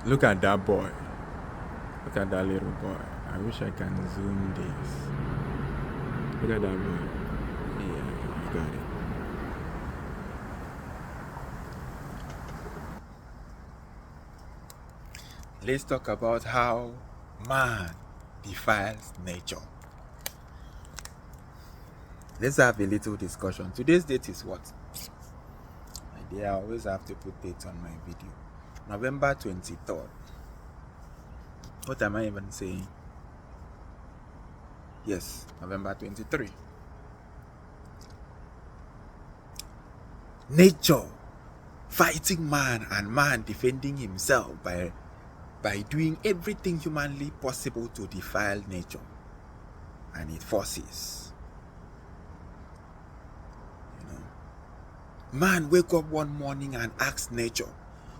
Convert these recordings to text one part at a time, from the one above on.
Look at that boy. Look at that little boy. I wish I can zoom this. Look at that boy. Yeah, you got it. Let's talk about how man defiles nature. Let's have a little discussion. Today's date is what? My dear, I always have to put dates on my video. November 23rd. What am I even saying? Yes, November 23. Nature fighting man and man defending himself by doing everything humanly possible to defile nature and its forces. Man wake up one morning and ask nature,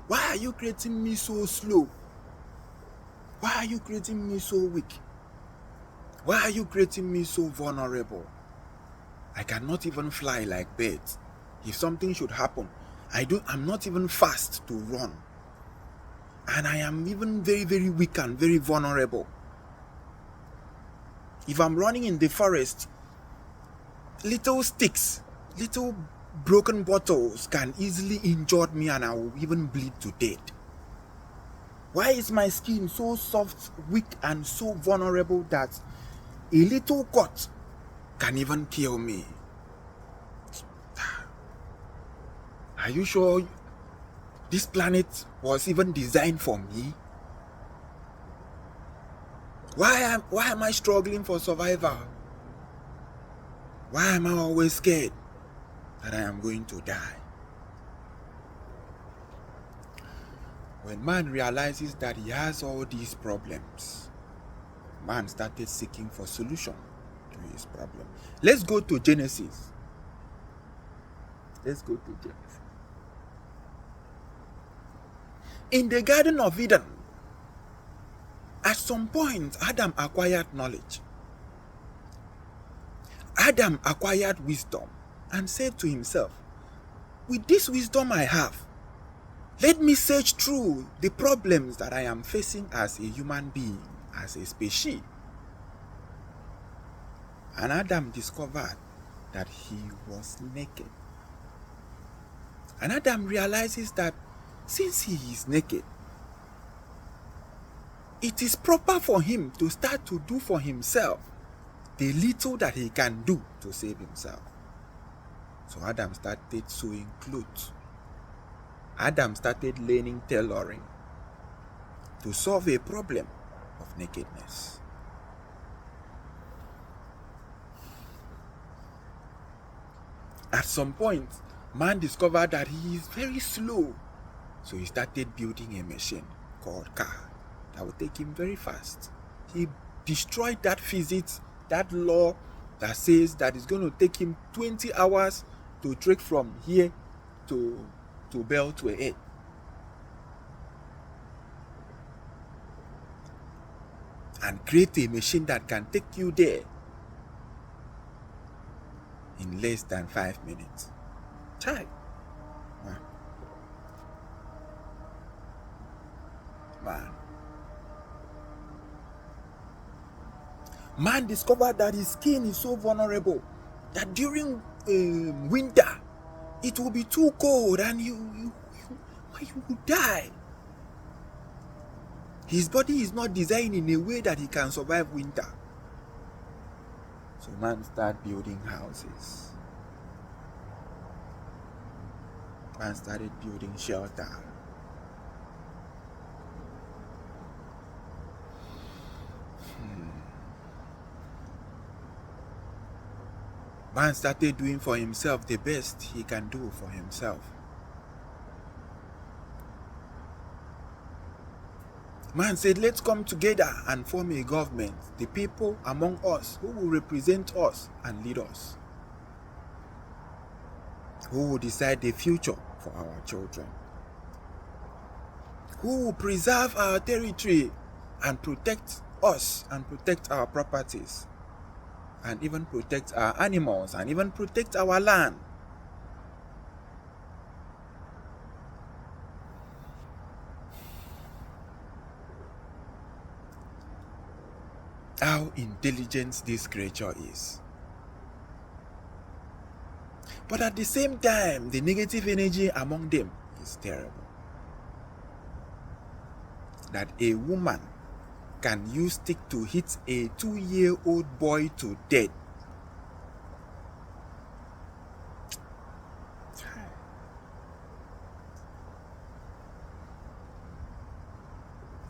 why are you creating me so slow? Why are you creating me so weak? Why are you creating me so vulnerable? I cannot even fly like birds. If something should happen, I'm not even fast to run. And I am even very, very weak and very vulnerable. If I'm running in the forest, little sticks, little broken bottles can easily injure me and I will even bleed to death. Why is my skin so soft, weak, and so vulnerable that a little cut can even kill me? Are you sure this planet was even designed for me? Why am I struggling for survival? Why am I always scared that I am going to die? When man realizes that he has all these problems, man started seeking for solution to his problem. Let's go to Genesis. In the Garden of Eden, at some point, Adam acquired knowledge. Adam acquired wisdom and said to himself, with this wisdom I have, let me search through the problems that I am facing as a human being, as a species. And Adam discovered that he was naked. And Adam realizes that since he is naked, it is proper for him to start to do for himself the little that he can do to save himself. So Adam started sewing clothes. Adam started learning tailoring to solve a problem of nakedness. At some point, man discovered that he is very slow. So he started building a machine called car that would take him very fast. He destroyed that physics, that law that says that it's going to take him 20 hours to trek from here to Bell to 8. And create a machine that can take you there in less than 5 minutes. Chai. Man discovered that his skin is so vulnerable that during winter it will be too cold and you will die. His body is not designed in a way that he can survive winter. So man started building houses. Man started building shelter. Man started doing for himself the best he can do for himself. Man said, let's come together and form a government, the people among us who will represent us and lead us, who will decide the future for our children, who will preserve our territory and protect us and protect our properties, and even protect our animals and even protect our land. how intelligent this creature is. But at the same time, the negative energy among them is terrible. That a woman can use stick to hit a 2-year-old boy to death.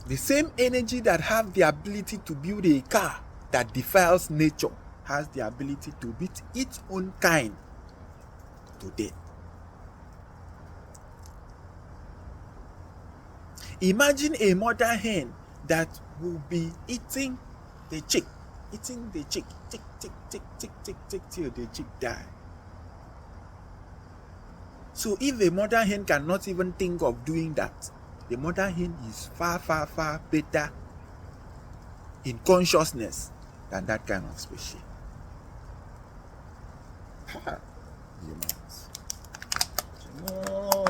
The same energy that have the ability to build a car that defiles nature has the ability to beat its own kind to death. Imagine a mother hen that will be eating the chick, tick, till the chick die. So if a mother hen cannot even think of doing that, the mother hen is far, far, far better in consciousness than that kind of species. Humans. No.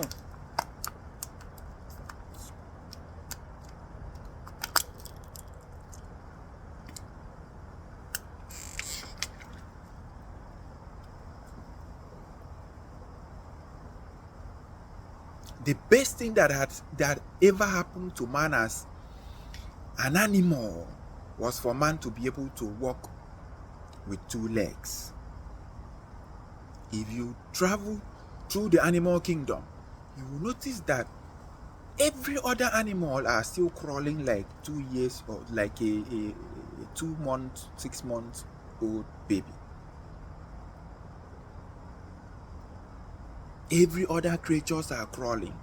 The best thing that ever happened to man as an animal was for man to be able to walk with 2 legs. If you travel through the animal kingdom, you will notice that every other animal are still crawling like 2 years or like a 2 months, 6 months old baby. Every other creatures are crawling.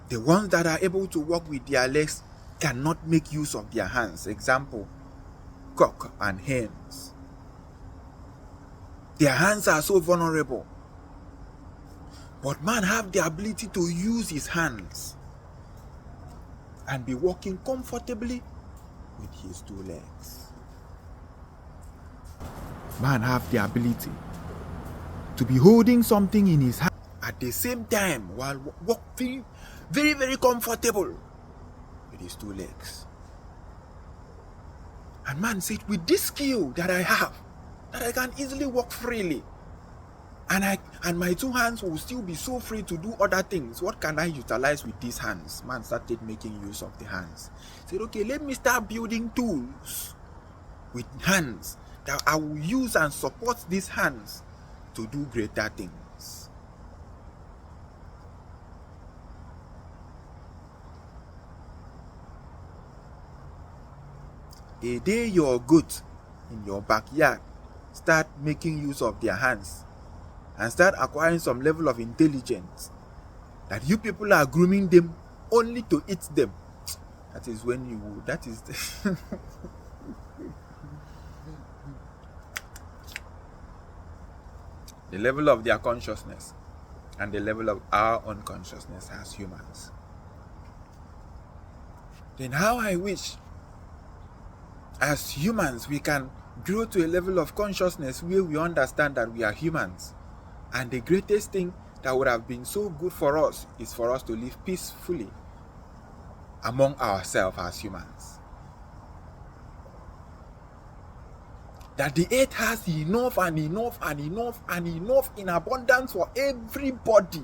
The ones that are able to walk with their legs cannot make use of their hands. Example, cock and hens. Their hands are so vulnerable. But man have the ability to use his hands and be walking comfortably with his 2 legs. Man have the ability to be holding something in his hand at the same time while walking very, very comfortable with his 2 legs. And man said, with this skill that I have, that I can easily walk freely, and my 2 hands will still be so free to do other things, what can I utilize with these hands? Man started making use of the hands. Said, okay, let me start building tools with hands that I will use and support these hands to do greater things. A day your goat in your backyard start making use of their hands and start acquiring some level of intelligence, that you people are grooming them only to eat them, that is when you will, that is the the level of their consciousness and the level of our own consciousness as humans. Then how I wish as humans we can grow to a level of consciousness where we understand that we are humans, and the greatest thing that would have been so good for us is for us to live peacefully among ourselves as humans. That the earth has enough and enough and enough and enough in abundance for everybody.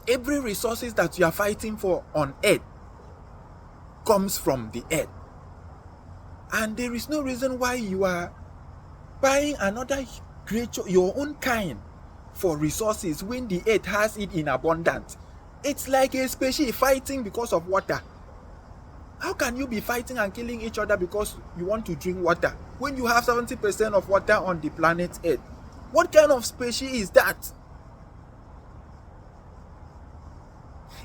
Every resources that you are fighting for on earth comes from the earth. And there is no reason why you are buying another creature, your own kind, for resources when the earth has it in abundance. It's like a species fighting because of water. How can you be fighting and killing each other because you want to drink water when you have 70% of water on the planet Earth? What kind of species is that?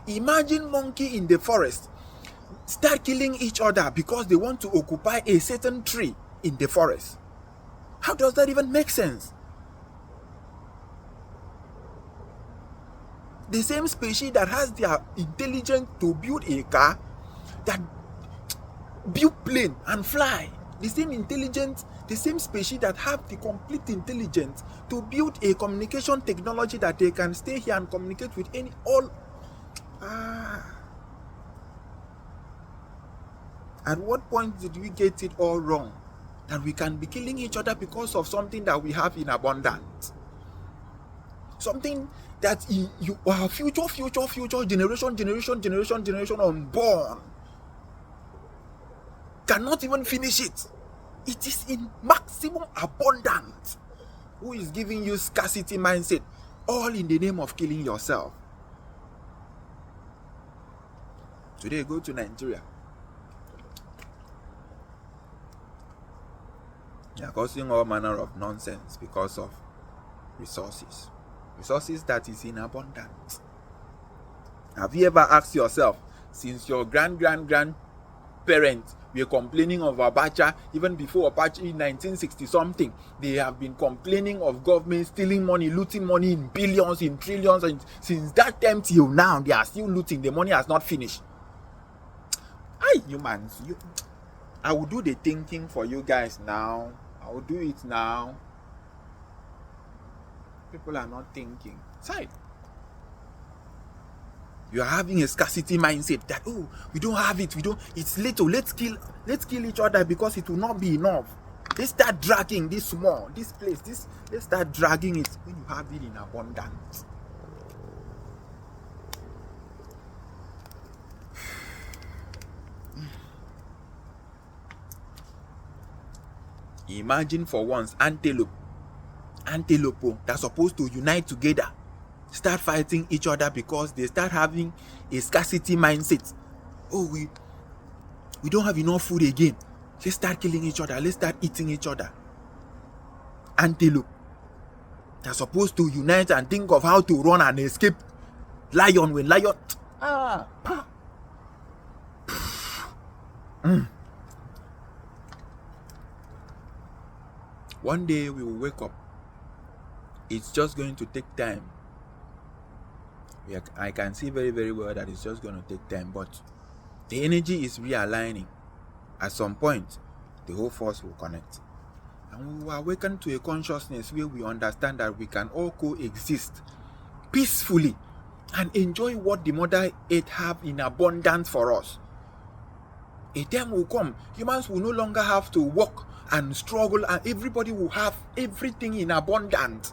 Imagine monkey in the forest start killing each other because they want to occupy a certain tree in the forest. How does that even make sense? The same species that has their intelligence to build a car, that build plane and fly, the same intelligence The same species that have the complete intelligence to build a communication technology that they can stay here and communicate with all. At what point did we get it all wrong? That we can be killing each other because of something that we have in abundance. Something that our future generation unborn cannot even finish it. It is in maximum abundance. Who is giving you scarcity mindset? All in the name of killing yourself. Today, go to Nigeria. They are causing all manner of nonsense because of resources. Resources that is in abundance. Have you ever asked yourself, since your grandparents were complaining of Abacha, even before Abacha in 1960 something, they have been complaining of government stealing money, looting money in billions, in trillions, and since that time till now, they are still looting. The money has not finished. Humans, I will do the thinking for you guys now. I will do it now. People are not thinking. Side. You are having a scarcity mindset that, oh, we don't have it, it's little, let's kill each other because it will not be enough. Let's start dragging this place, let's start dragging it when you have it in abundance. Imagine for once antelope that's supposed to unite together start fighting each other because they start having a scarcity mindset. Oh, we don't have enough food again. Let's start killing each other. Let's start eating each other. Antelope that's supposed to unite and think of how to run and escape lion when lion. One day we will wake up. It's just going to take time. I can see very, very well that it's just going to take time, but the energy is realigning. At some point, the whole force will connect. And we will awaken to a consciousness where we understand that we can all coexist peacefully and enjoy what the Mother Earth have in abundance for us. A time will come, humans will no longer have to work and struggle, and everybody will have everything in abundance.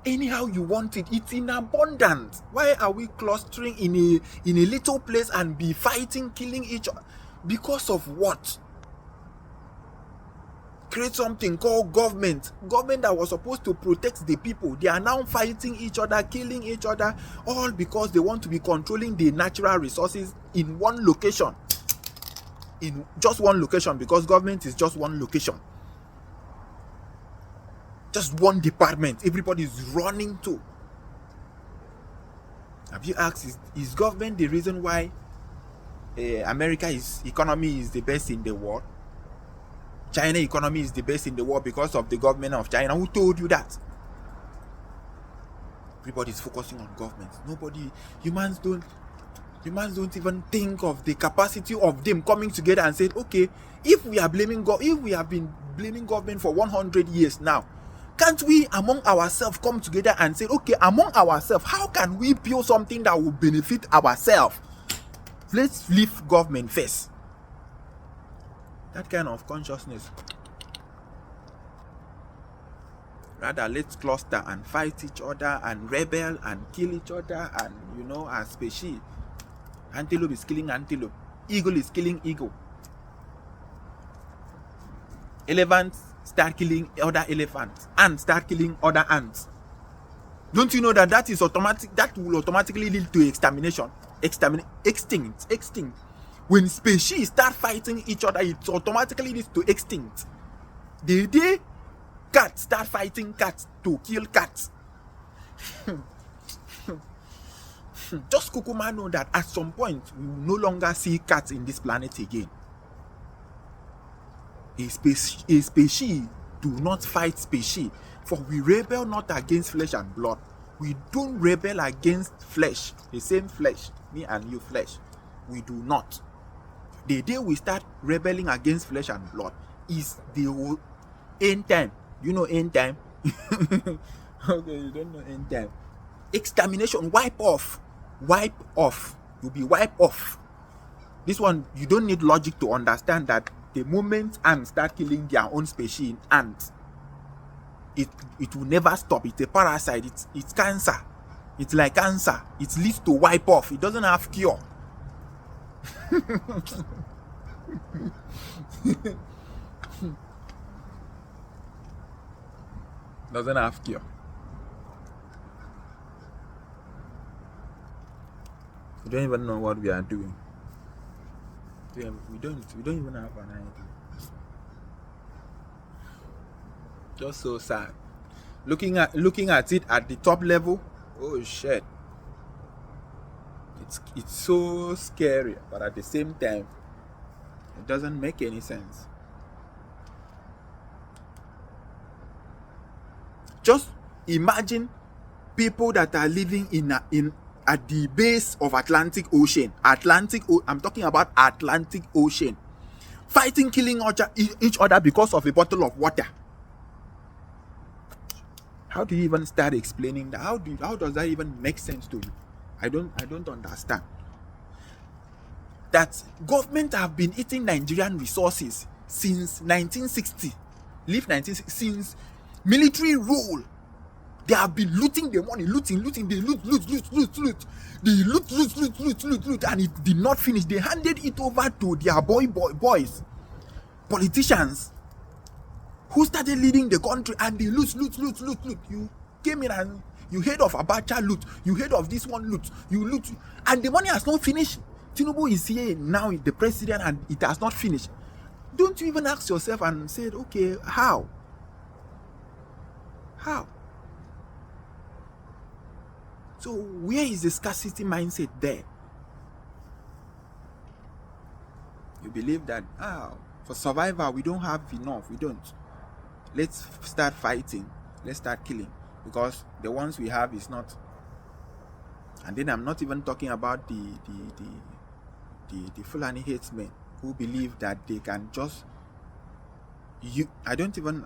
Anyhow you want it, it's in abundance. Why are we clustering in a little place and be fighting, killing each other? Because of what? Create something called government that was supposed to protect the people. They are now fighting each other, killing each other, all because they want to be controlling the natural resources in one location. In just one location, because government is just one location. Just one department everybody is running to. Have you asked, is government the reason why America's economy is the best in the world? China economy is the best in the world because of the government of China. Who told you that? Everybody is focusing on government. Humans don't even think of the capacity of them coming together and saying, okay, if we have been blaming government for 100 years now, can't we among ourselves come together and say, okay, among ourselves, how can we build something that will benefit ourselves? Let's leave government first. That kind of consciousness. Rather, let's cluster and fight each other and rebel and kill each other, and as species. Antelope is killing antelope. Eagle is killing eagle. Elephants start killing other elephants. Ants start killing other ants. Don't you know that is automatic? That will automatically lead to extermination. Extinct. When species start fighting each other, it automatically leads to extinct. The day cats start fighting cats to kill cats. Just Kukuma know that at some point we will no longer see cats in this planet again. A species do not fight species, for we rebel not against flesh and blood. We don't rebel against flesh, the same flesh, me and you flesh. We do not. The day we start rebelling against flesh and blood, is the whole end time. You know end time? Okay, you don't know end time. Extermination, wipe off. Wipe off. You'll be wiped off. This one, you don't need logic to understand that the moment ants start killing their own species, ants, it will never stop. It's a parasite. It's cancer. It's like cancer. It leads to wipe off. It doesn't have cure. Doesn't have cure. We don't even know what we are doing. We don't even have an idea. Just so sad. Looking at it at the top level, oh shit. It's so scary, but at the same time, it doesn't make any sense. Just imagine people that are living at the base of Atlantic Ocean. I'm talking about Atlantic Ocean. Fighting, killing each other because of a bottle of water. How do you even start explaining that? How does that even make sense to you? I don't understand. That government have been eating Nigerian resources since 1960. Since military rule. They have been looting the money, looting. They loot. They loot, and it did not finish. They handed it over to their boys, politicians, who started leading the country, and they loot. You came in and you heard of Abacha loot. You heard of this one loot. You loot, and the money has not finished. Tinubu is here now, the president, and it has not finished. Don't you even ask yourself and say, okay, how? So where is the scarcity mindset there? You believe that, for survival, we don't have enough. We don't. Let's start fighting. Let's start killing. Because the ones we have is not. And then I'm not even talking about the Fulani headsmen who believe that they can just... I don't even...